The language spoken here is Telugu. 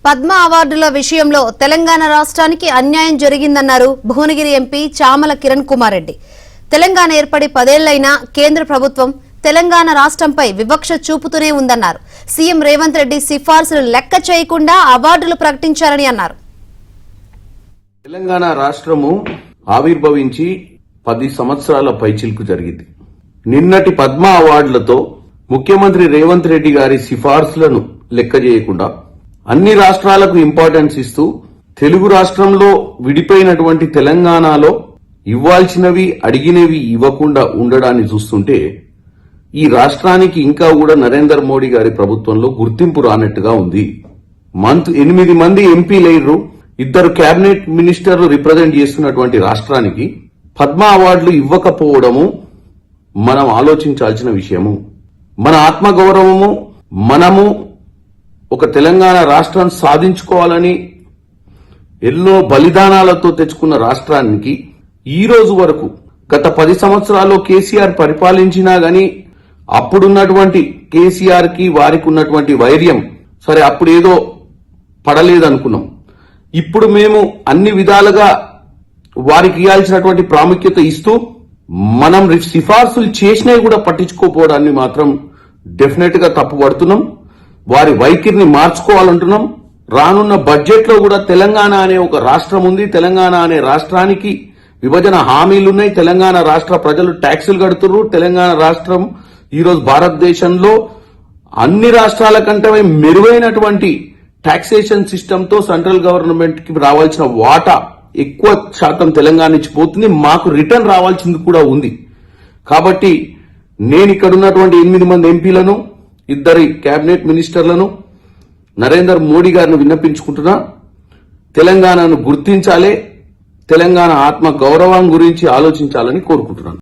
పద్మ అవార్డుల విషయంలో తెలంగాణ రాష్ట్రానికి అన్యాయం జరిగిందన్నారు భువనగిరి ఎంపీ చామల కిరణ్ కుమార్ రెడ్డి. తెలంగాణ ఏర్పడి 10 ఏళ్లైనా కేంద్ర ప్రభుత్వం తెలంగాణ రాష్ట్రంపై వివక్ష చూపుతూనే ఉందన్నారు. సీఎం రేవంత్ రెడ్డి సిఫార్సులు లెక్క చేయకుండా అవార్డులు ప్రకటించారని అన్నారు. తెలంగాణ రాష్ట్రము ఆవిర్భవించి 10 సంవత్సరాల పైచిలుకు జరిగింది. నిన్నటి పద్మ అవార్డులతో ముఖ్యమంత్రి రేవంత్ రెడ్డి గారి సిఫార్సులను లెక్క చేయకుండా అన్ని రాష్ట్రాలకు ఇంపార్టెన్స్ ఇస్తూ తెలుగు రాష్ట్రంలో విడిపోయినటువంటి తెలంగాణలో ఇవ్వాల్సినవి అడిగినవి ఇవ్వకుండా ఉండడాన్ని చూస్తుంటే ఈ రాష్ట్రానికి ఇంకా కూడా నరేంద్ర మోడీ గారి ప్రభుత్వంలో గుర్తింపు రానట్టుగా ఉంది. 8 మంది ఎంపీలు, 2 కేబినెట్ మినిస్టర్లు రిప్రజెంట్ చేస్తున్నటువంటి రాష్ట్రానికి పద్మ అవార్డులు ఇవ్వకపోవడము మనం ఆలోచించాల్సిన విషయము. మన ఆత్మగౌరవము, మనము ఒక తెలంగాణ రాష్ట్రం సాధించుకోవాలని ఎన్నో బలిదానాలతో తెచ్చుకున్న రాష్ట్రానికి ఈ రోజు వరకు గత 10 సంవత్సరాల్లో కేసీఆర్ పరిపాలించినా గాని అప్పుడున్నటువంటి కేసీఆర్ కి వారికి ఉన్నటువంటి వైర్యం సరే అప్పుడు ఏదో పడలేదనుకున్నాం. ఇప్పుడు మేము అన్ని విధాలుగా వారికి ఇవ్వాల్సినటువంటి ప్రాముఖ్యత ఇస్తూ మనం సిఫార్సులు చేసినవి కూడా పట్టించుకోకపోవడాన్ని మాత్రం డెఫినెట్ గా తప్పుపడుతున్నాం. వారి వైఖరిని మార్చుకోవాలంటున్నాం. రానున్న బడ్జెట్ లో కూడా తెలంగాణ అనే ఒక రాష్ట్రం ఉంది. తెలంగాణ అనే రాష్ట్రానికి విభజన హామీలున్నాయి. తెలంగాణ రాష్ట్ర ప్రజలు ట్యాక్సులు కడుతున్నారు. తెలంగాణ రాష్ట్రం ఈరోజు భారతదేశంలో అన్ని రాష్ట్రాల కంటే మెరుగైనటువంటి టాక్సేషన్ సిస్టమ్ తో సెంట్రల్ గవర్నమెంట్ కి రావాల్సిన వాటా ఎక్కువ శాతం తెలంగాణ నుంచి పోతుంది. మాకు రిటర్న్ రావాల్సింది కూడా ఉంది. కాబట్టి నేను ఇక్కడ ఉన్నటువంటి 8 మంది ఎంపీలను, 2 కేబినెట్ మినిస్టర్లను నరేంద్ర మోడీ గారిని విన్నపించుకుంటున్నా. తెలంగాణను గుర్తించాలి, తెలంగాణ ఆత్మ గౌరవం గురించి ఆలోచించాలని కోరుకుంటున్నాను.